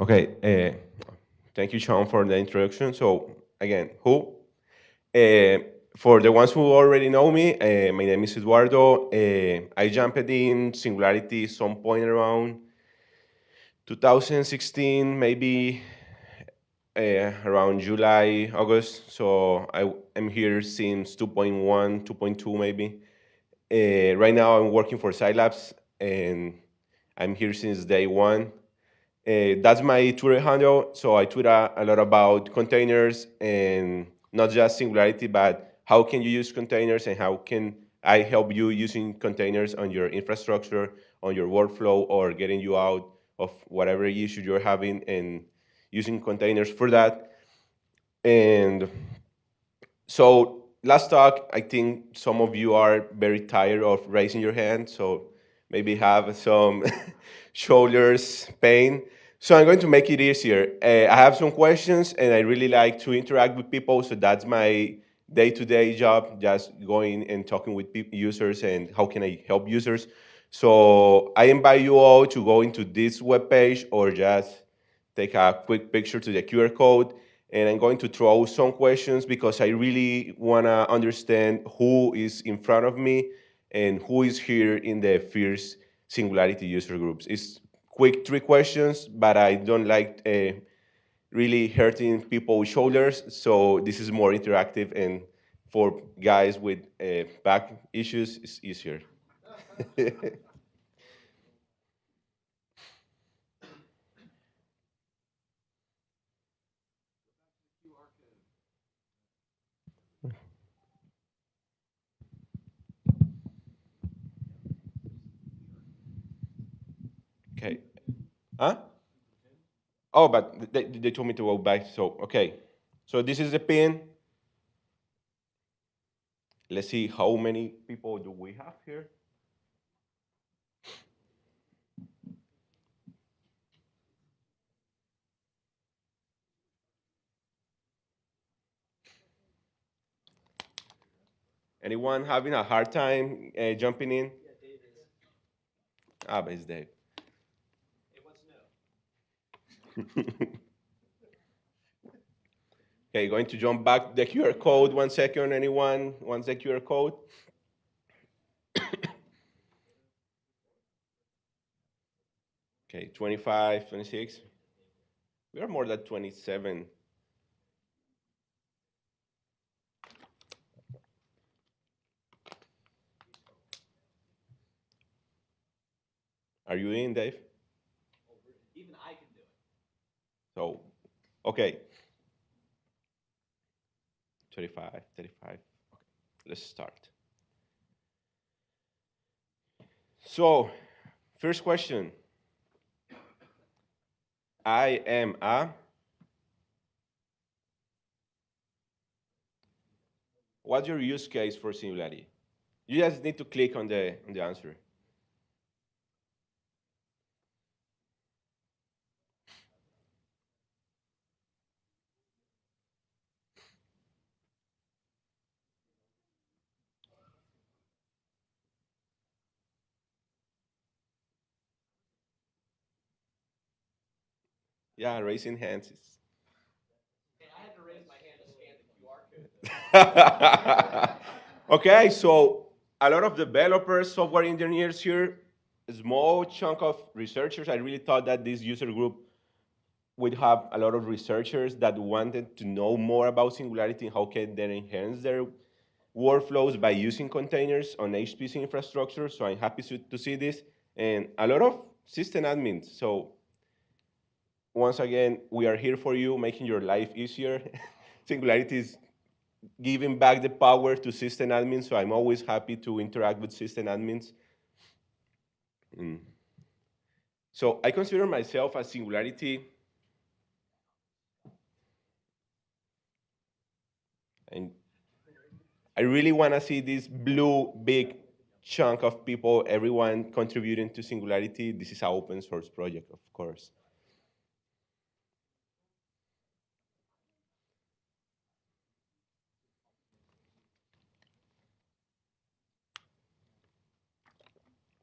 Okay, thank you, Sean, for the introduction. So, again, who? Uh, for the ones who already know me, my name is Eduardo. I jumped in Singularity some point around 2016, maybe around July, August. So I am here since 2.1, 2.2 maybe. Right now, I'm working for Sylabs, and I'm here since day one. That's my Twitter handle. So I tweet a lot about containers and not just Singularity, but how can you use containers and how can I help you using containers on your infrastructure, on your workflow, or getting you out of whatever issue you're having and using containers for that. And so last talk, I think some of you are very tired of raising your hand, so maybe have some shoulders pain. So I'm going to make it easier. I have some questions, and I really like to interact with people, so that's my day-to-day job, just going and talking with users and how can I help users. So I invite you all to go into this webpage or just take a quick picture to the QR code, and I'm going to throw some questions because I really want to understand who is in front of me and who is here in the first Singularity user groups. It's quick three questions, but I don't like really hurting people's shoulders, so this is more interactive, and for guys with back issues, it's easier. Okay. Huh? Oh, but they told me to go back. So, okay. So this is the pin. Let's see how many people do we have here. Anyone having a hard time jumping in? Ah, but it's Dave. Okay, going to jump back the QR code. 1 second, anyone wants the QR code? Okay, 25, 26. We are more than 27. Are you in, Dave? So, okay, 35, 35. Okay, let's start. So, first question. I am a. What's your use case for Singularity? You just need to click on the answer. Yeah, raising hands is. Okay, so a lot of developers, software engineers here, a small chunk of researchers. I really thought that this user group would have a lot of researchers that wanted to know more about Singularity and how can they enhance their workflows by using containers on HPC infrastructure. So I'm happy to see this. And a lot of system admins. So once again, we are here for you, making your life easier. Singularity is giving back the power to system admins, so I'm always happy to interact with system admins. Mm. So I consider myself a Singularity, and I really want to see this blue big chunk of people, everyone contributing to Singularity. This is an open source project, of course.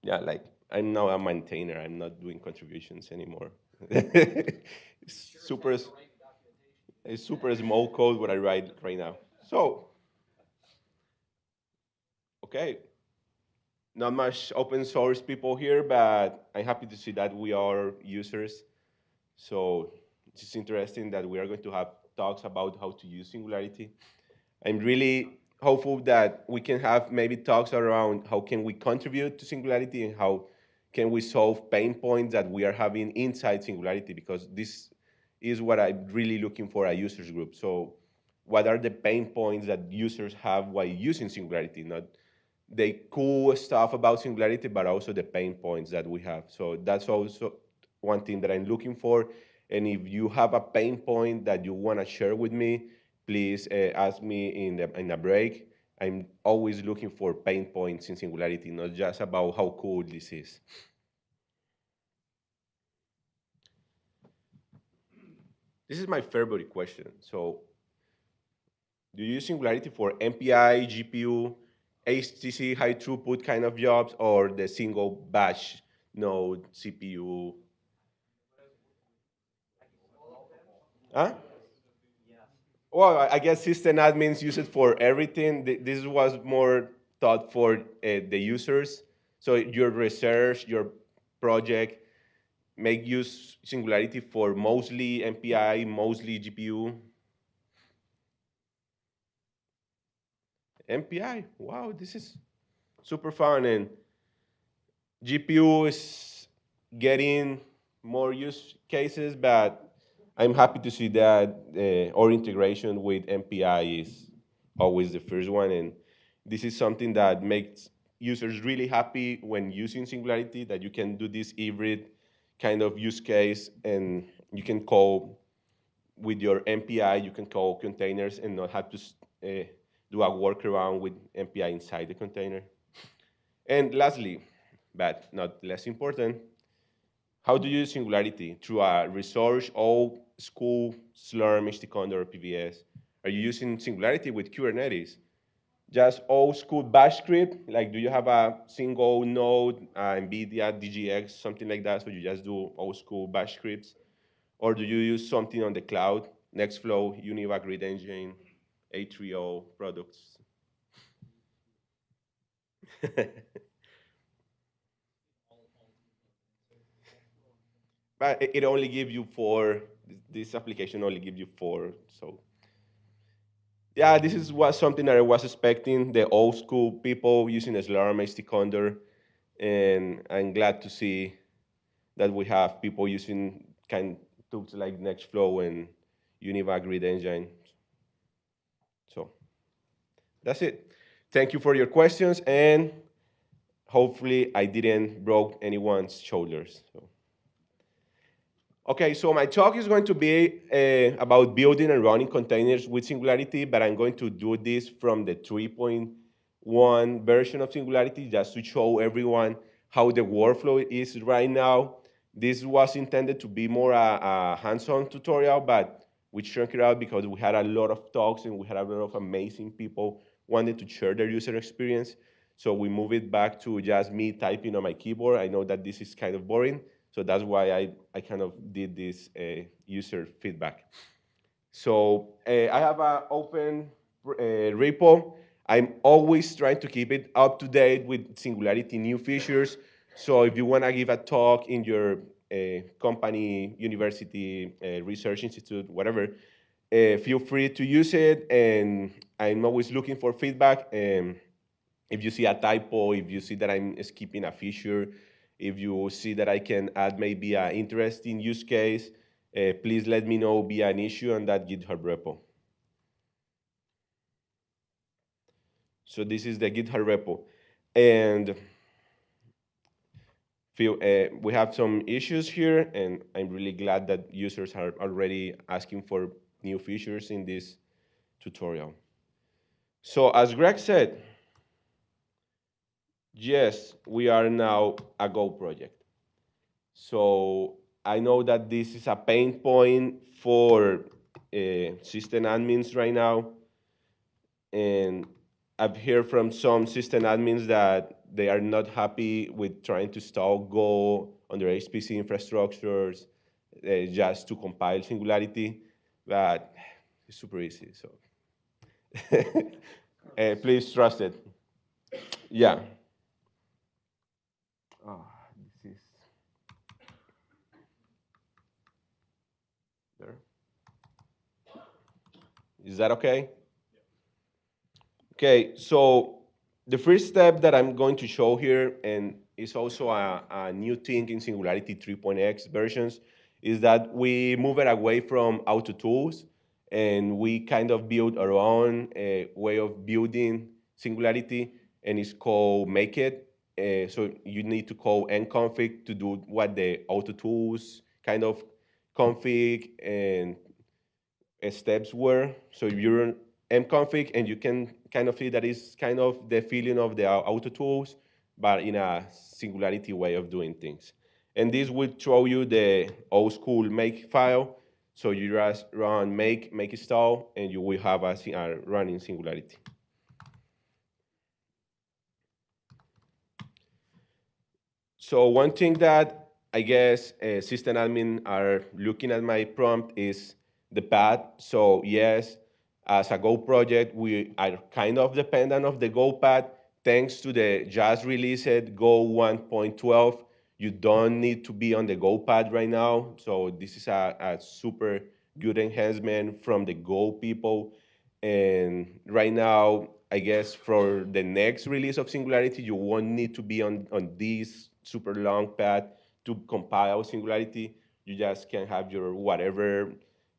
Yeah, like I'm now a maintainer. I'm not doing contributions anymore. It's super, it's super small code what I write right now. So, okay, not much open source people here, but I'm happy to see that we are users. So it's just interesting that we are going to have talks about how to use Singularity. I'm really hopeful that we can have maybe talks around how can we contribute to Singularity and how can we solve pain points that we are having inside Singularity, because this is what I'm really looking for a users group. So what are the pain points that users have while using Singularity? Not the cool stuff about Singularity, but also the pain points that we have. So that's also one thing that I'm looking for. And if you have a pain point that you want to share with me, please ask me in a break. I'm always looking for pain points in Singularity, not just about how cool this is. This is my favorite question. So, do you use Singularity for MPI, GPU, HTC high throughput kind of jobs, or the single batch node CPU? Huh? Well, I guess system admins use it for everything. This was more thought for the users. So your research, your project, make use Singularity for mostly MPI, mostly GPU. MPI, wow, this is super fun. And GPU is getting more use cases, but I'm happy to see that our integration with MPI is always the first one. And this is something that makes users really happy when using Singularity, that you can do this hybrid kind of use case, and you can call with your MPI, you can call containers and not have to do a workaround with MPI inside the container. And lastly, but not less important, how do you use Singularity? Through a resource, old school, Slurm, HTConda, or PVS? Are you using Singularity with Kubernetes? Just old school bash script? Like, do you have a single node, NVIDIA, DGX, something like that, so you just do old school bash scripts? Or do you use something on the cloud, Nextflow, Univac Grid Engine, A3O products? But it only gives you four. This application only gives you four. So yeah, this is what something that I was expecting. The old school people using Slurm, HTConda, and I'm glad to see that we have people using kind tools like Nextflow and Univac Grid Engine. So that's it. Thank you for your questions, and hopefully I didn't broke anyone's shoulders. So. Okay, so my talk is going to be about building and running containers with Singularity, but I'm going to do this from the 3.1 version of Singularity just to show everyone how the workflow is right now. This was intended to be more a hands-on tutorial, but we shrunk it out because we had a lot of talks and we had a lot of amazing people wanting to share their user experience. So we moved it back to just me typing on my keyboard. I know that this is kind of boring, so that's why I kind of did this user feedback. So I have an open repo. I'm always trying to keep it up to date with Singularity new features. So if you want to give a talk in your company, university, research institute, whatever, feel free to use it. And I'm always looking for feedback. If you see a typo, if you see that I'm skipping a feature, if you see that I can add maybe an interesting use case, please let me know via an issue on that GitHub repo. So this is the GitHub repo. And we have some issues here, and I'm really glad that users are already asking for new features in this tutorial. So as Greg said, yes, we are now a Go project. So I know that this is a pain point for system admins right now. And I've heard from some system admins that they are not happy with trying to install Go on their HPC infrastructures. just to compile Singularity, but it's super easy. So please trust it. Yeah. Oh, this is there. Is that okay? Okay, so the first step that I'm going to show here, and is also a new thing in Singularity 3.x versions, is that we move it away from auto tools and we kind of build our own way of building Singularity, and it's called make it. So you need to call nconfig to do what the auto tools kind of config and steps were. So you're in mconfig, and you can kind of see that it's kind of the feeling of the auto tools, but in a Singularity way of doing things. And this will throw you the old school make file. So you just run make install, and you will have a running Singularity. So one thing that I guess system admin are looking at my prompt is the path. So yes, as a Go project, we are kind of dependent of the Go path. Thanks to the just released Go 1.12, you don't need to be on the Go path right now. So this is a super good enhancement from the Go people. And right now, I guess for the next release of Singularity, you won't need to be on this super long path to compile Singularity. You just can have your whatever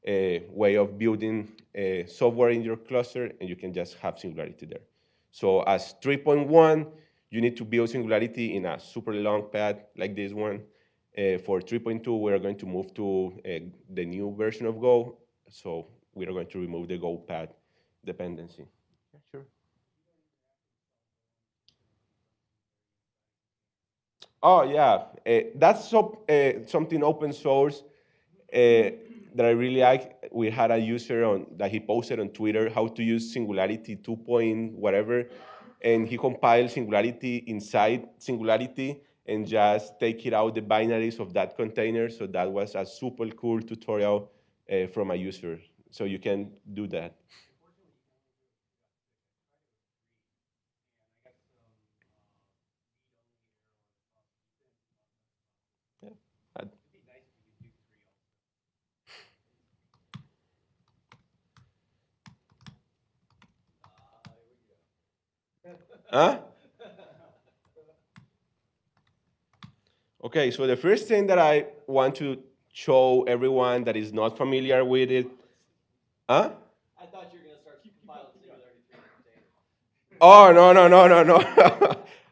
way of building software in your cluster, and you can just have Singularity there. So as 3.1, you need to build Singularity in a super long path like this one. For 3.2, we're going to move to the new version of Go. So we are going to remove the Go path dependency. Yeah, sure. Oh yeah, that's something open source that I really like. We had a user on that he posted on Twitter how to use Singularity 2 point whatever, and he compiled Singularity inside Singularity and just take it out the binaries of that container. So that was a super cool tutorial from a user. So you can do that. Yeah. Huh? Okay, so the first thing that I want to show everyone that is not familiar with it, huh? Oh no!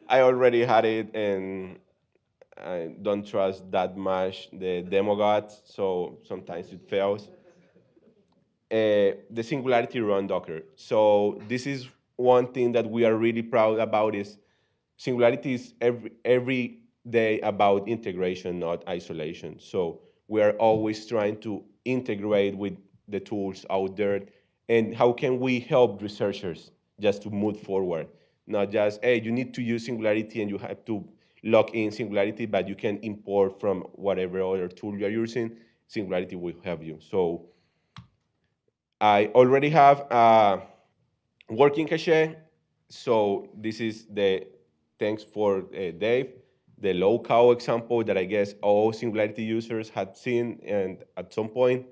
I already had it, and I don't trust that much the demo gods, so sometimes it fails. The Singularity run Docker. So this is one thing that we are really proud about is Singularity is every day about integration, not isolation. So we are always trying to integrate with the tools out there, and how can we help researchers just to move forward? Not just, hey, you need to use Singularity and you have to log in Singularity, but you can import from whatever other tool you're using. Singularity will help you. So I already have a working cache. So this is the, thanks for Dave, the local example that I guess all Singularity users had seen and at some point.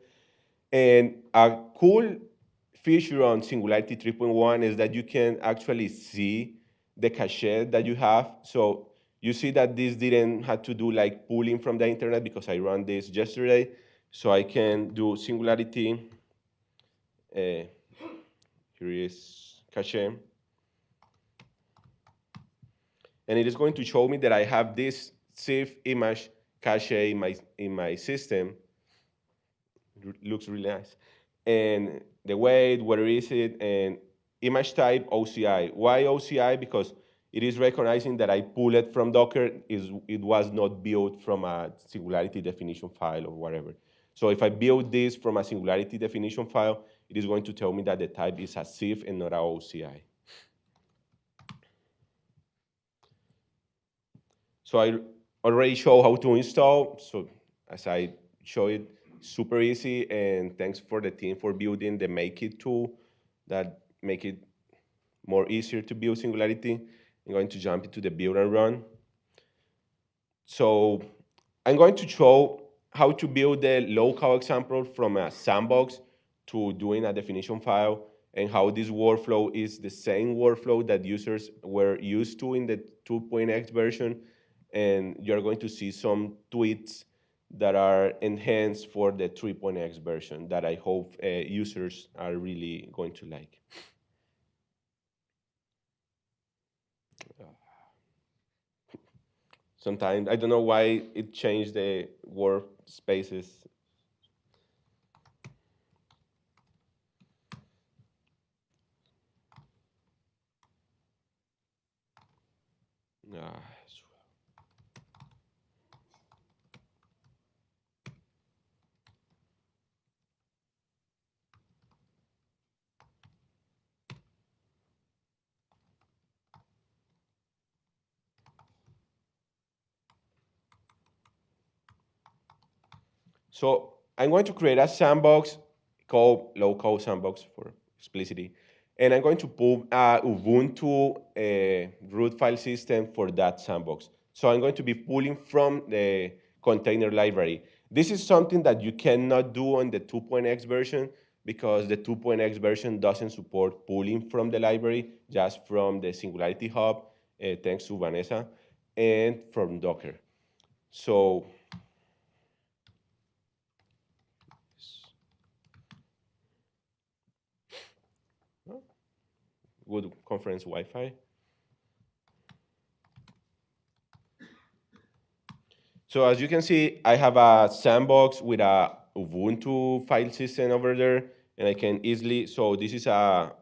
And a cool feature on Singularity 3.1 is that you can actually see the cache that you have. So you see that this didn't have to do like pulling from the internet because I ran this yesterday. So I can do Singularity. Uh, Here is cache. And it is going to show me that I have this safe image cache in my system. Looks really nice. And the weight, where is it, and image type OCI. Why OCI? Because it is recognizing that I pull it from Docker. It was not built from a Singularity definition file or whatever. So if I build this from a Singularity definition file, it is going to tell me that the type is a CIF and not a OCI. So I already show how to install. So as I show it super easy. And thanks for the team for building the Make It tool that make it more easier to build Singularity. I'm going to jump into the build and run. So I'm going to show how to build the local example from a sandbox to doing a definition file, and how this workflow is the same workflow that users were used to in the 2.x version. And you're going to see some tweaks that are enhanced for the 3.x version that I hope users are really going to like. Sometimes I don't know why it changed the workspaces. Ah, so I'm going to create a sandbox called local sandbox for explicitity. And I'm going to put a Ubuntu root file system for that sandbox. So I'm going to be pulling from the container library. This is something that you cannot do on the 2.x version because the 2.x version doesn't support pulling from the library, just from the Singularity Hub, thanks to Vanessa, and from Docker. So good conference Wi-Fi. So as you can see, I have a sandbox with a Ubuntu file system over there, and I can easily, so this is a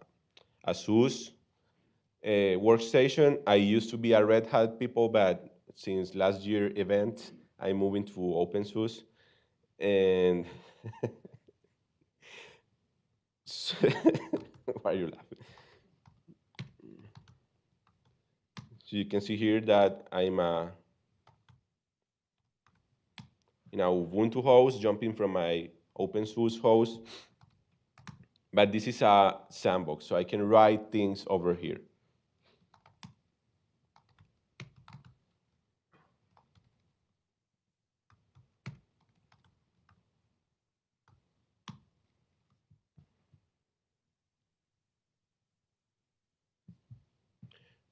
SUS workstation. I used to be a Red Hat people, but since last year event, I moved into OpenSUSE. And why are you laughing? So you can see here that I'm in a Ubuntu host, jumping from my OpenSUSE host. But this is a sandbox, so I can write things over here.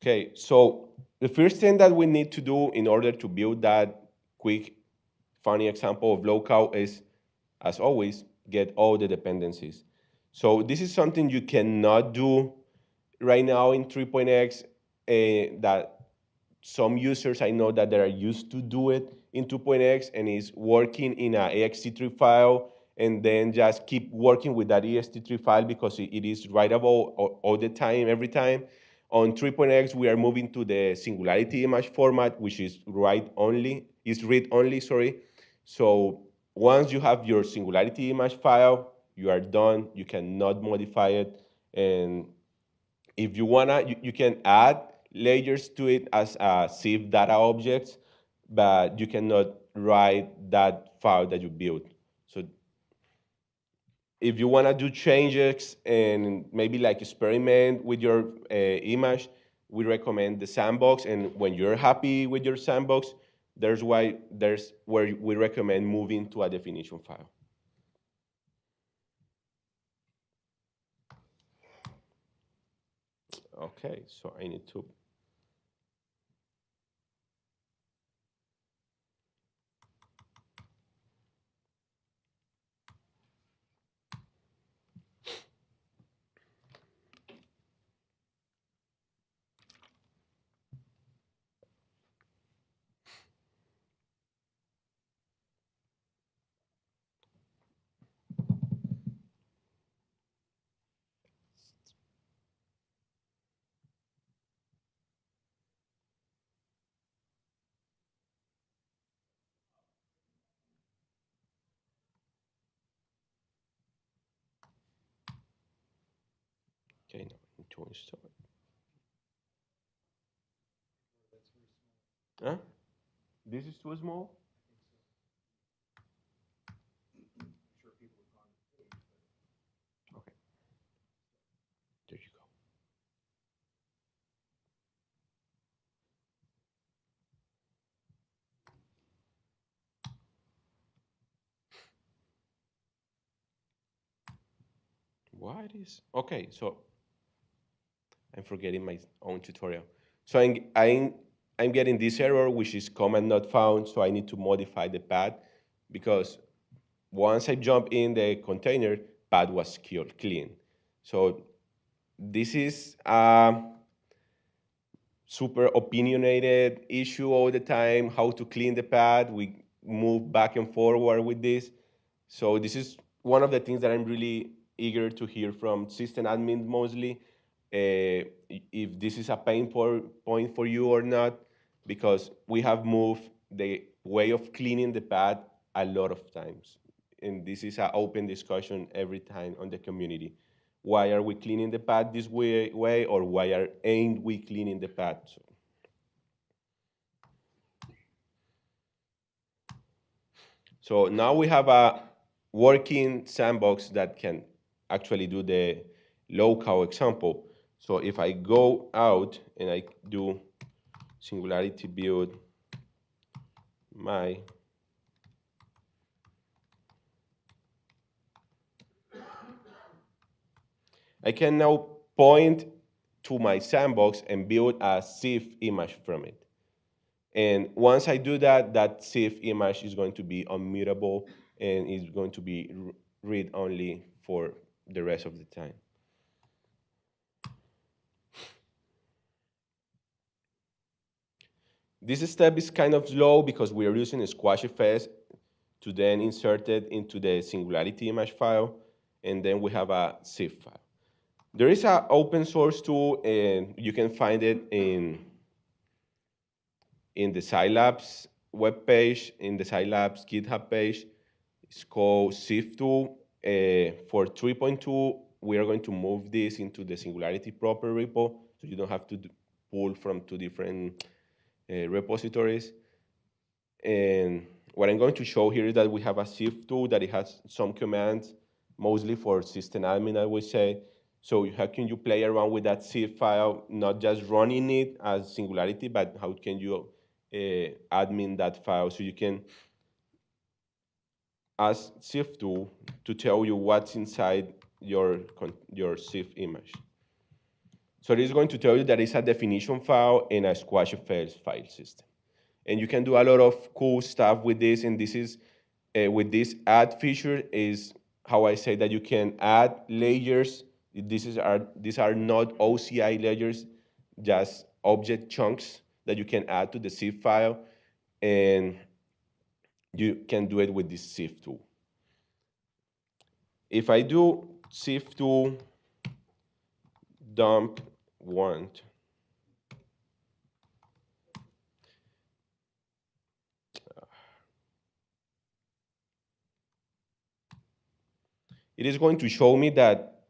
Okay, so the first thing that we need to do in order to build that quick, funny example of local is, as always, get all the dependencies. So this is something you cannot do right now in 3.x, that some users I know that they are used to do it in 2.x and is working in a ext3 file and then just keep working with that ext3 file because it is writable all the time, every time. On 3.x, we are moving to the Singularity image format, which is read only, sorry. So once you have your Singularity image file, you are done. You cannot modify it. And if you wanna, you can add layers to it as zip data objects, but you cannot write that file that you built. So if you wanna do changes and maybe like experiment with your image, we recommend the sandbox. And when you're happy with your sandbox, there's where we recommend moving to a definition file. Okay, so I need to. Okay, now I need to install it. Huh? This is too small? Why it is? Okay, so I'm forgetting my own tutorial. So I'm getting this error, which is command not found, so I need to modify the path because once I jump in the container, path was clean. So this is a super opinionated issue all the time, how to clean the path. We move back and forward with this. So this is one of the things that I'm really eager to hear from system admin mostly, if this is a point for you or not, because we have moved the way of cleaning the pad a lot of times. And this is an open discussion every time on the community. Why are we cleaning the pad this way or why ain't we cleaning the pad? So now we have a working sandbox that can actually do the local example. So if I go out and I do Singularity build my, I can now point to my sandbox and build a SIF image from it. And once I do that, that SIF image is going to be unmutable and is going to be read only for the rest of the time. This step is kind of slow because we are using a SquashFS to then insert it into the Singularity image file, and then we have a zip file. There is an open source tool, and you can find it in the Sylabs webpage, in the Sylabs GitHub page. It's called SIF tool. For 3.2, we are going to move this into the Singularity proper repo, so you don't have to pull from two different repositories. And what I'm going to show here is that we have a SIF tool that it has some commands, mostly for system admin, I would say. So how can you play around with that SIF file, not just running it as Singularity, but how can you admin that file so you can ask SIF tool to tell you what's inside your SIF image. So it is going to tell you that it's a definition file and a SquashFS file system. And you can do a lot of cool stuff with this. And this is, with this add feature is how I say that you can add layers. These are not OCI layers, just object chunks that you can add to the zip file. And you can do it with this zip tool. If I do zip tool dump want, it is going to show me that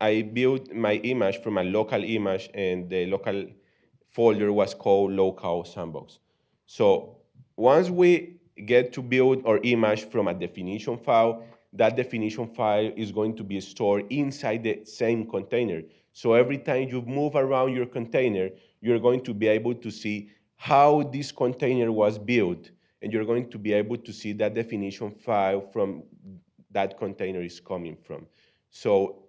I built my image from a local image, and the local folder was called local sandbox. So once we get to build our image from a definition file, that definition file is going to be stored inside the same container. So every time you move around your container, you're going to be able to see how this container was built, and you're going to be able to see that definition file from that container is coming from. So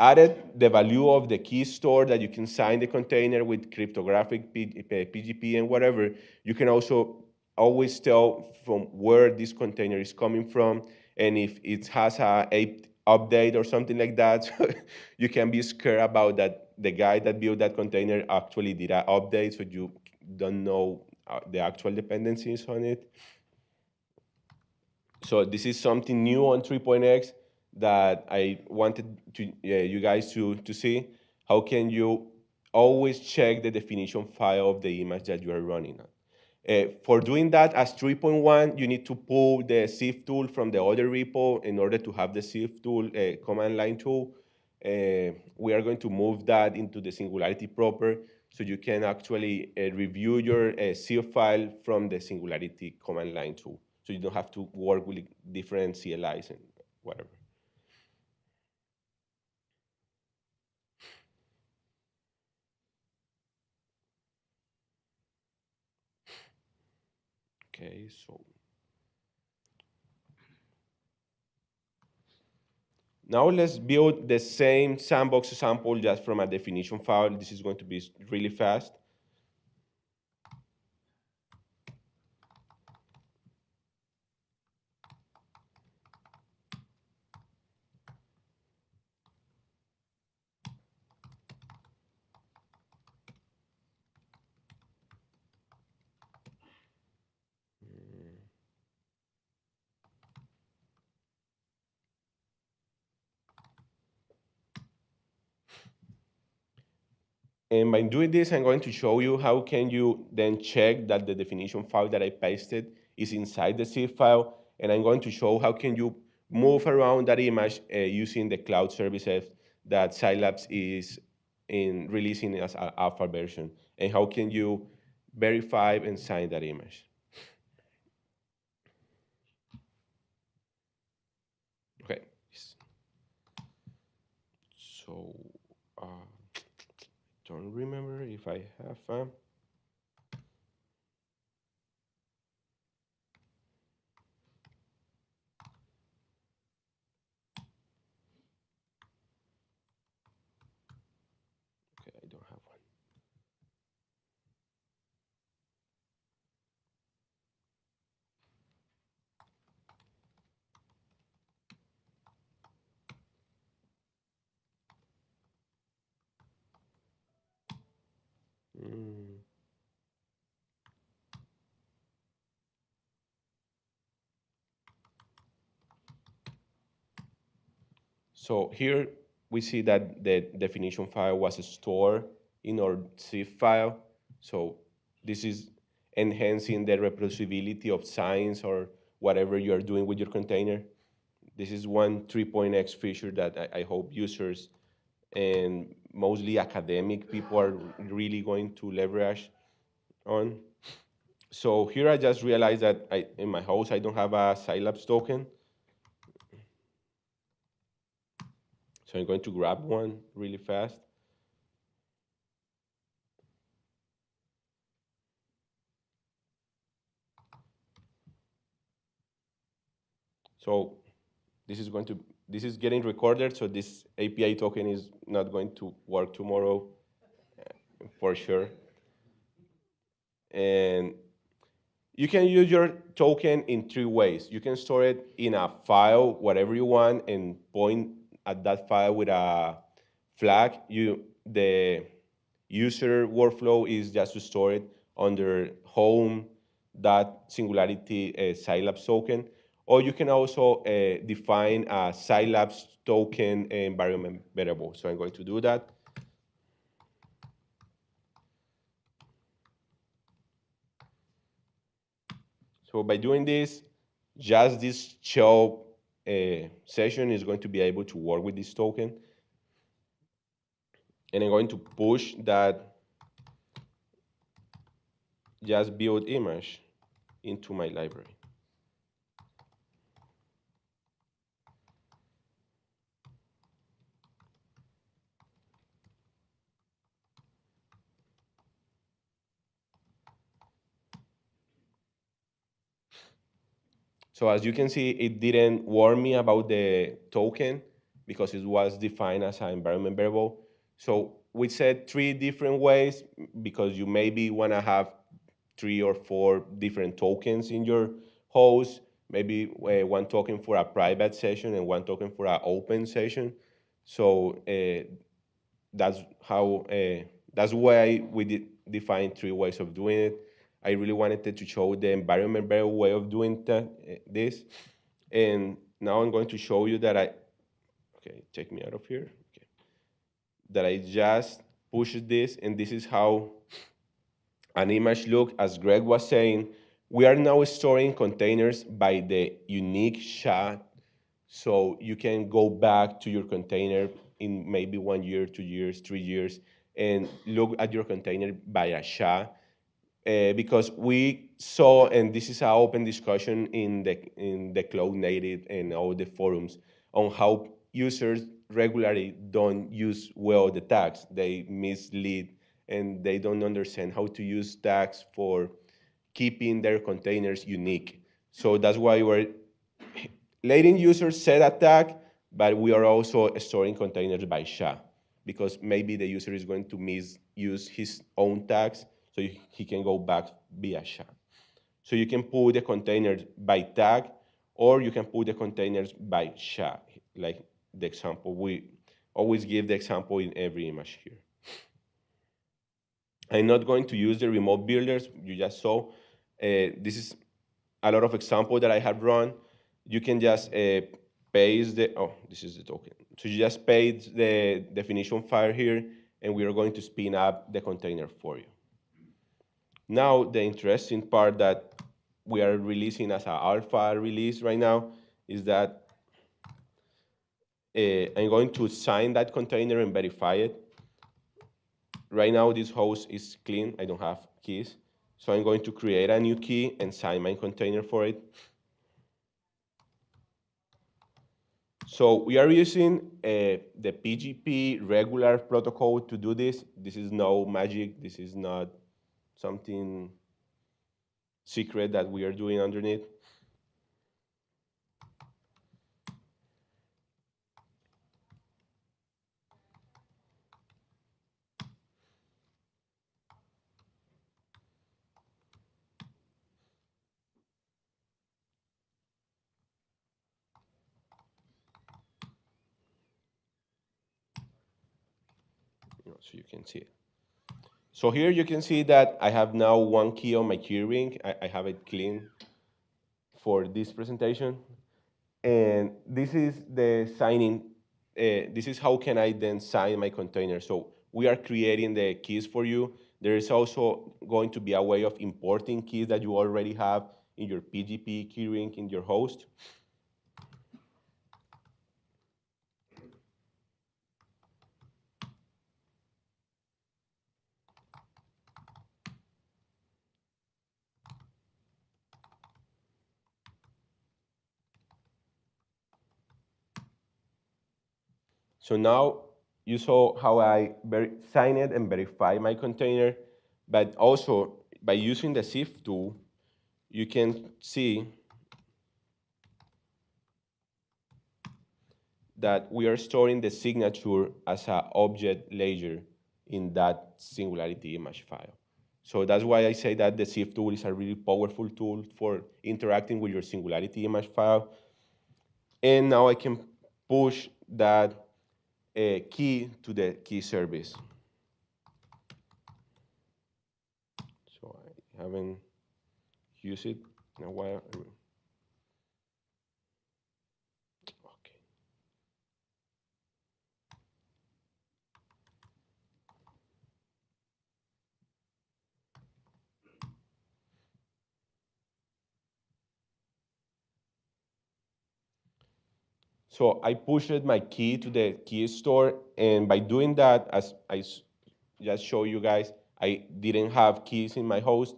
added the value of the key store that you can sign the container with cryptographic PGP and whatever. You can also always tell from where this container is coming from, and if it has a update or something like that, so you can be scared about that the guy that built that container actually did an update, so you don't know the actual dependencies on it. So this is something new on 3.x that I wanted to you guys to see. How can you always check the definition file of the image that you are running on? For doing that, as 3.1, you need to pull the SIF tool from the other repo in order to have the SIF tool command line tool. We are going to move that into the Singularity proper, so you can actually review your SIF file from the Singularity command line tool. So you don't have to work with different CLIs and whatever. Okay, so Now let's build the same sandbox sample just from a definition file. This is going to be really fast. And by doing this, I'm going to show you how can you then check that the definition file that I pasted is inside the zip file. And I'm going to show how can you move around that image using the cloud services that Sylabs is in releasing as an alpha version. And how can you verify and sign that image. Okay. So, uh, don't remember if I have. Okay, I don't have one. Mm. So here we see that the definition file was stored in our zip file. So this is enhancing the reproducibility of signs or whatever you're doing with your container. This is one 3.x feature that I hope users and mostly academic people are really going to leverage on. So here I just realized that in my host I don't have a Sylabs token. So I'm going to grab one really fast. So this is getting recorded, so this API token is not going to work tomorrow for sure. And you can use your token in three ways. You can store it in a file, whatever you want, and point at that file with a flag. The user workflow is just to store it under home Singularity Sylabs token, or you can also define a Sylabs token environment variable. So I'm going to do that. So by doing this, just this show session is going to be able to work with this token. And I'm going to push that just build image into my library. So as you can see, it didn't warn me about the token because it was defined as an environment variable. So we said three different ways because you maybe want to have 3 or 4 different tokens in your host, maybe one token for a private session and one token for an open session. So that's how that's why we define 3 ways of doing it. I really wanted to show the environment variable way of doing this, and now I'm going to show you that okay, take me out of here. Okay, that I just pushed this, and this is how an image look. As Greg was saying, we are now storing containers by the unique SHA, so you can go back to your container in maybe 1 year, 2 years, 3 years, and look at your container by a SHA. Because we saw, and this is an open discussion in the cloud native and all the forums, on how users regularly don't use well the tags. They mislead and they don't understand how to use tags for keeping their containers unique. So that's why we're letting users set a tag, but we are also storing containers by SHA because maybe the user is going to misuse his own tags, so he can go back via SHA. So you can put the containers by tag, or you can put the containers by SHA, like the example. We always give the example in every image here. I'm not going to use the remote builders you just saw. This is a lot of examples that I have run. You can just paste this is the token. So you just paste the definition file here, and we are going to spin up the container for you. Now, the interesting part that we are releasing as an alpha release right now is that I'm going to sign that container and verify it. Right now, this host is clean. I don't have keys. So I'm going to create a new key and sign my container for it. So we are using the PGP regular protocol to do this. This is no magic. This is not something secret that we are doing underneath. So you can see it. So here you can see that I have now one key on my key ring. I have it clean for this presentation. And this is the signing. This is how can I then sign my container. So we are creating the keys for you. There is also going to be a way of importing keys that you already have in your PGP key ring in your host. So now you saw how I sign it and verify my container, but also by using the SIF tool, you can see that we are storing the signature as an object layer in that Singularity image file. So that's why I say that the SIF tool is a really powerful tool for interacting with your Singularity image file. And now I can push that key to the key service. So I haven't used it in a while. Okay. So I pushed my key to the key store, and by doing that, as I just show you guys, I didn't have keys in my host,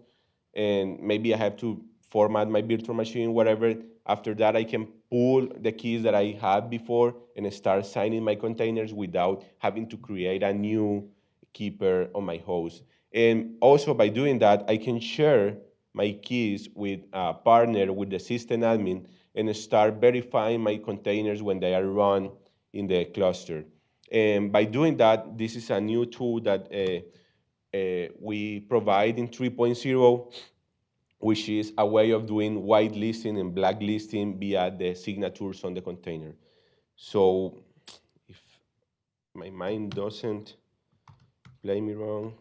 and maybe I have to format my virtual machine, whatever. After that, I can pull the keys that I had before and start signing my containers without having to create a new keeper on my host. And also by doing that, I can share my keys with a partner, with the system admin, and start verifying my containers when they are run in the cluster. And by doing that, this is a new tool that we provide in 3.0, which is a way of doing whitelisting and blacklisting via the signatures on the container. So if my mind doesn't play me wrong,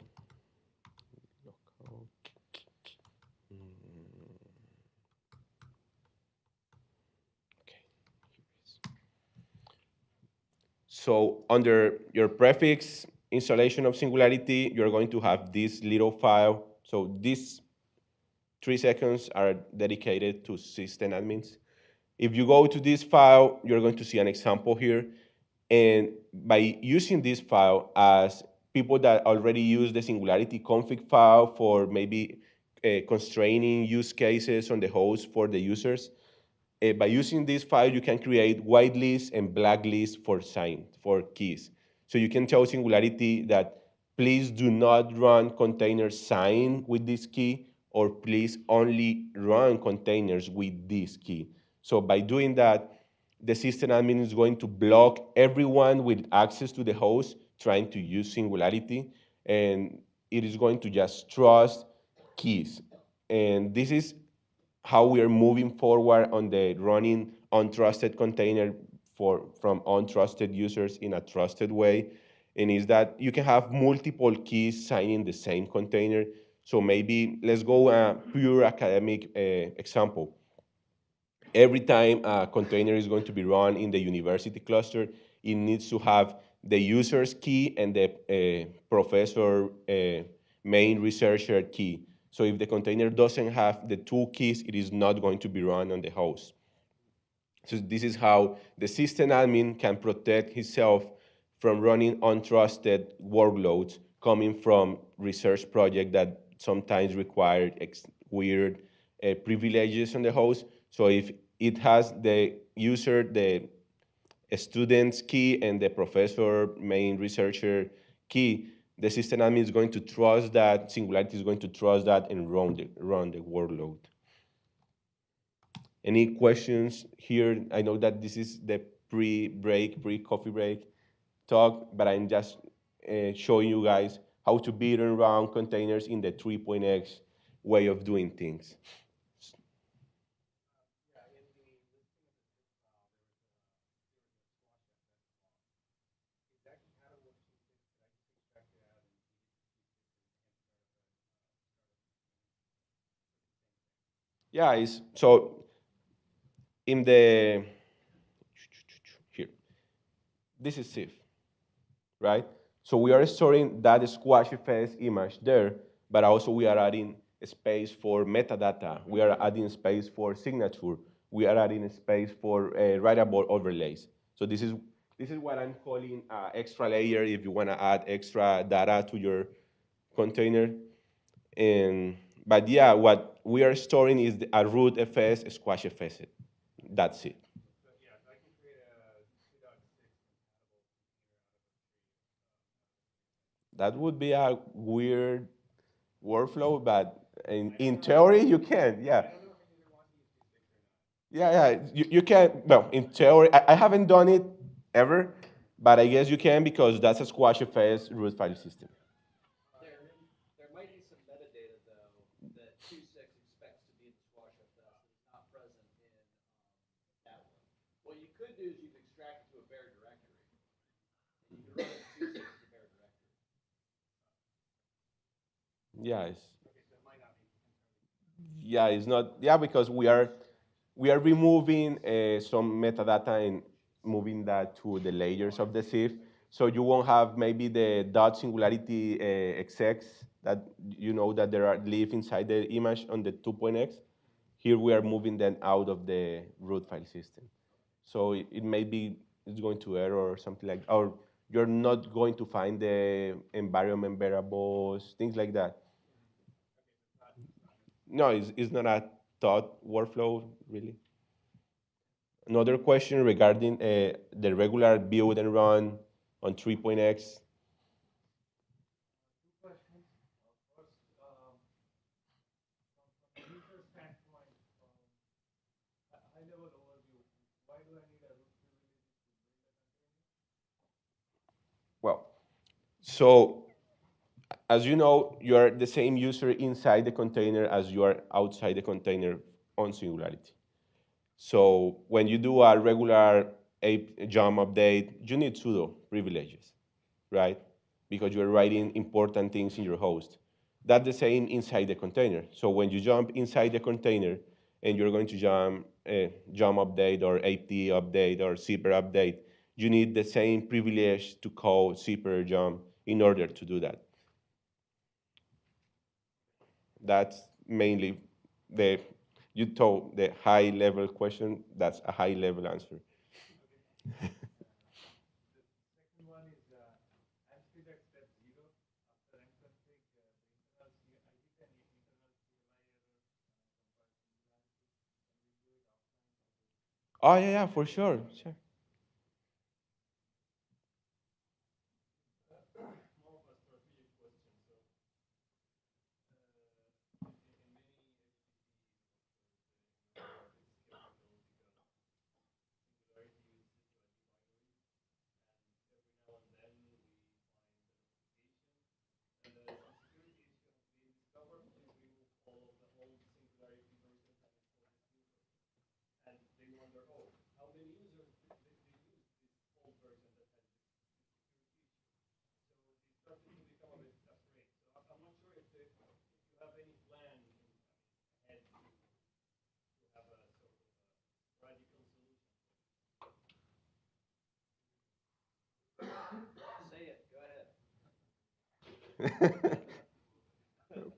so under your prefix installation of Singularity, you're going to have this little file. So these 3 seconds are dedicated to system admins. If you go to this file, you're going to see an example here. And by using this file as people that already use the Singularity config file for maybe constraining use cases on the host for the users, by using this file, you can create whitelist and blacklist for keys. So you can tell Singularity that please do not run containers signed with this key, or please only run containers with this key. So by doing that, the system admin is going to block everyone with access to the host trying to use Singularity, and it is going to just trust keys. And this is how we are moving forward on the running untrusted container from untrusted users in a trusted way. And is that you can have multiple keys signing the same container. So maybe let's go a pure academic example. Every time a container is going to be run in the university cluster, it needs to have the user's key and the professor main researcher key. So if the container doesn't have the two keys, it is not going to be run on the host. So this is how the system admin can protect himself from running untrusted workloads coming from research projects that sometimes require weird privileges on the host. So if it has the user, the student's key, and the professor, main researcher key, the system admin is going to trust that, Singularity is going to trust that and run the workload. Any questions here? I know that this is the pre-break, pre-coffee break talk, but I'm just showing you guys how to build and run containers in the 3.x way of doing things. Yeah, so in the, here, this is SIF, right? So we are storing that squashy face image there, but also we are adding space for metadata. We are adding space for signature. We are adding space for writable overlays. So this is what I'm calling extra layer if you want to add extra data to your container. And but yeah, what we are storing is a root FS squash FS. That's it. That would be a weird workflow, but in theory you can. Yeah. Yeah. You can. Well, in theory, I haven't done it ever, but I guess you can because that's a squash FS root file system. Yeah, it's not. Yeah, because we are removing some metadata and moving that to the layers of the SIF. So you won't have maybe the dot singularity execs that you know that there are live inside the image on the 2.x. Here we are moving them out of the root file system. So it may be it's going to error or something like, or you're not going to find the environment variables, things like that. No, it's not a thought workflow, really. Another question regarding the regular build and run on 3.x. Well, so as you know, you are the same user inside the container as you are outside the container on Singularity. So when you do a regular ape jump update, you need sudo privileges, right? Because you're writing important things in your host. That's the same inside the container. So when you jump inside the container and you're going to jump update or apt update or zipper update, you need the same privilege to call zipper jump in order to do that. That's mainly the, you told the high level question, that's a high level answer. Oh yeah, for sure, sure.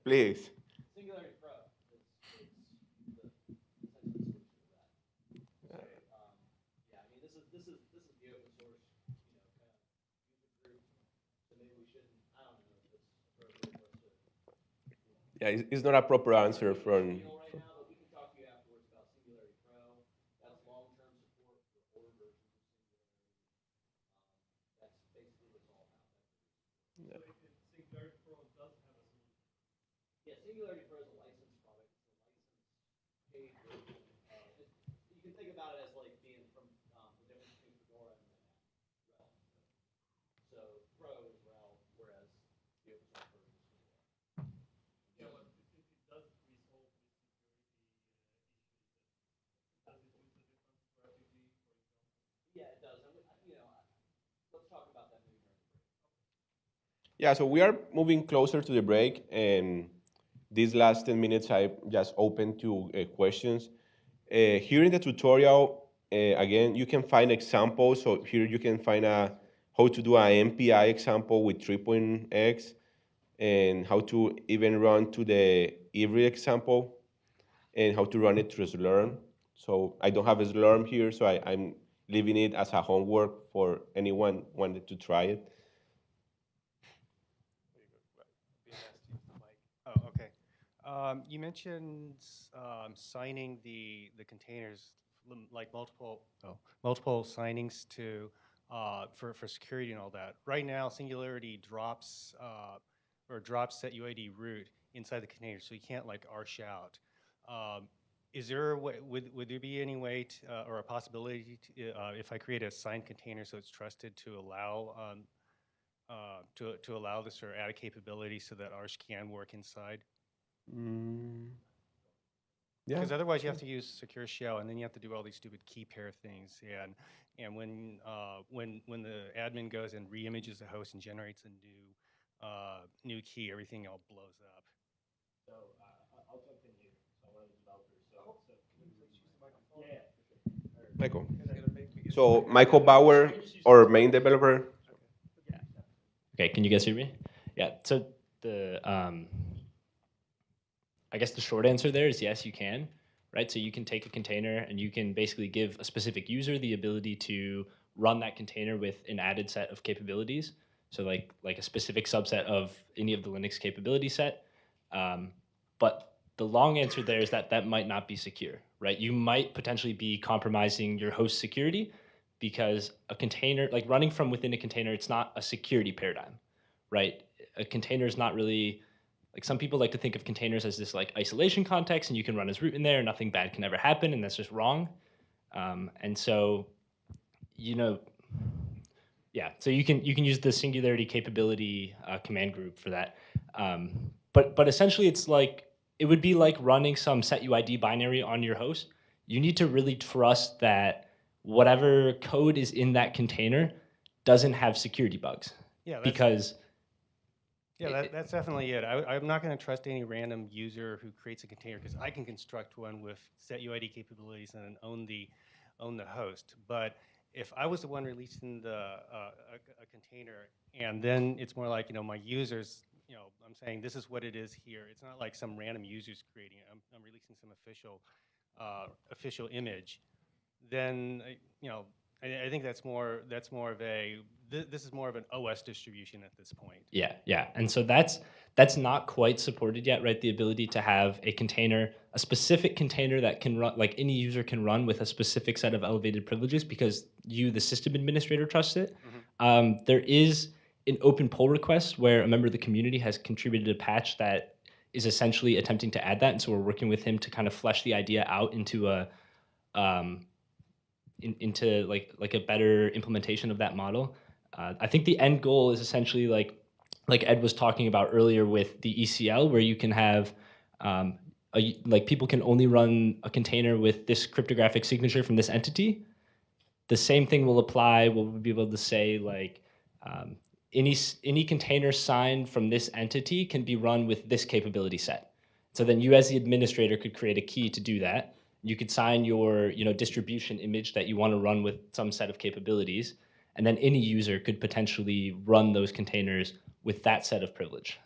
Please. Yeah, it's not a proper answer from. Yeah, so we are moving closer to the break, and these last 10 minutes I just open to questions. Here in the tutorial, again, you can find examples. So here you can find how to do an MPI example with 3.x and how to even run to the every example and how to run it through Slurm. So I don't have a Slurm here, so I'm leaving it as a homework for anyone wanted to try it. Oh, okay. You mentioned signing the containers like multiple signings to for security and all that. Right now, Singularity drops set UID root inside the container, so you can't like arch out. Is there a way, would there be any way to, or a possibility to, if I create a signed container so it's trusted to allow to allow this or add a capability so that Arch can work inside? Mm, yeah. Because otherwise you have to use secure shell, and then you have to do all these stupid key pair things. And when the admin goes and reimages the host and generates a new key, everything all blows up. So I'll jump in here. So I'm one of the developers. Can you please use the microphone? Yeah. Michael. So Michael Bauer, our main developer. Okay, can you guys hear me? Yeah, so I guess the short answer there is yes, you can, right? So you can take a container and you can basically give a specific user the ability to run that container with an added set of capabilities. So like a specific subset of any of the Linux capability set. But the long answer there is that that might not be secure, right? You might potentially be compromising your host security because a container, like running from within a container, it's not a security paradigm, right? A container is not really, like some people like to think of containers as this like isolation context and you can run as root in there, nothing bad can ever happen, and that's just wrong. And so, you know, yeah, so you can use the Singularity capability command group for that. But essentially it's like, it would be like running some set UID binary on your host. You need to really trust that whatever code is in that container doesn't have security bugs. Yeah, because that's definitely it. I'm not going to trust any random user who creates a container because I can construct one with set UID capabilities and then own the host. But if I was the one releasing a container, and then it's more like, my users, I'm saying this is what it is here. It's not like some random users creating it. I'm releasing some official image. Then I think that's more of a this is more of an OS distribution at this point. Yeah, and so that's not quite supported yet, right? The ability to have a container, a specific container that can run, like any user can run with a specific set of elevated privileges because you, the system administrator, trust it. There is an open pull request where a member of the community has contributed a patch that is essentially attempting to add that, and so we're working with him to kind of flesh the idea out into a into like a better implementation of that model. I think the end goal is essentially like Ed was talking about earlier with the ECL, where you can have like people can only run a container with this cryptographic signature from this entity. The same thing will apply. We'll be able to say like any container signed from this entity can be run with this capability set. So then you as the administrator could create a key to do that. You could sign your distribution image that you want to run with some set of capabilities, and then any user could potentially run those containers with that set of privilege.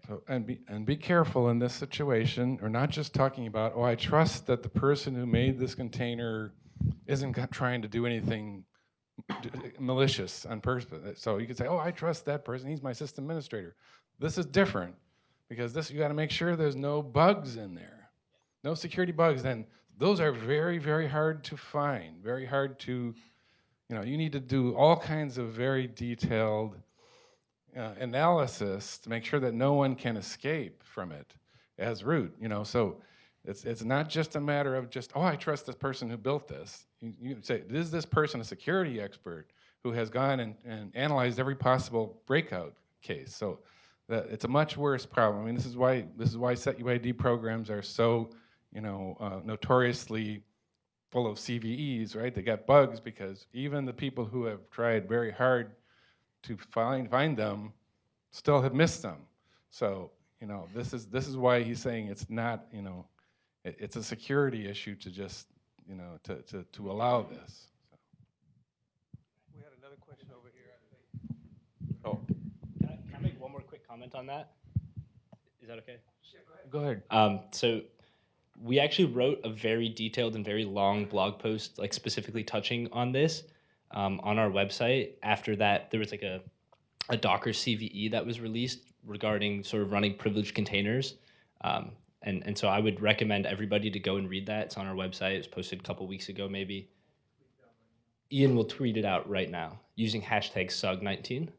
So, and be careful in this situation. We're not just talking about, oh, I trust that the person who made this container isn't trying to do anything malicious on purpose. So you could say, oh, I trust that person. He's my system administrator. This is different because this, you got to make sure there's no bugs in there, no security bugs. And those are very, very hard to find, very hard to, you need to do all kinds of very detailed analysis to make sure that no one can escape from it as root. So it's not just a matter of just, oh, I trust this person who built this. You say, is this person a security expert who has gone and analyzed every possible breakout case? So it's a much worse problem. I mean, this is why SetUID programs are so notoriously full of CVEs, right? They got bugs because even the people who have tried very hard to find them still have missed them. So this is why he's saying it's not it's a security issue to just to allow this. So. We had another question over here, I think. Oh, Can I make one more quick comment on that? Is that okay? Yeah, go ahead. So we actually wrote a very detailed and very long blog post, like specifically touching on this on our website. After that, there was like a Docker CVE that was released regarding sort of running privileged containers. And so I would recommend everybody to go and read that. It's on our website. It was posted a couple weeks ago, maybe. Ian will tweet it out right now using hashtag SUG19.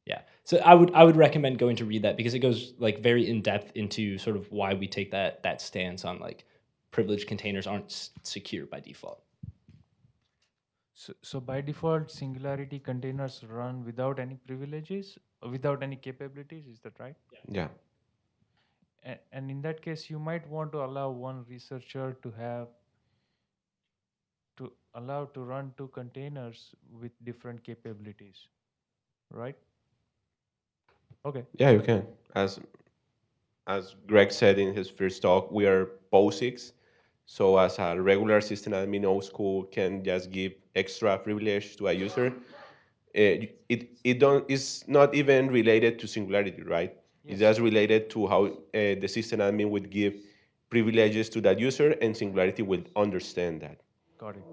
Yeah. So I would recommend going to read that because it goes like very in depth into sort of why we take that stance on like privileged containers aren't secure by default. So by default, Singularity containers run without any privileges, without any capabilities. Is that right? yeah. And in that case, you might want to allow one researcher to run two containers with different capabilities, right? Okay. Yeah, you can. As Greg said in his first talk, we are POSIX. So as a regular system admin, old school can just give extra privilege to a user. It's not even related to Singularity, right? Yes. It's just related to how the system admin would give privileges to that user, and Singularity will understand that. Got it.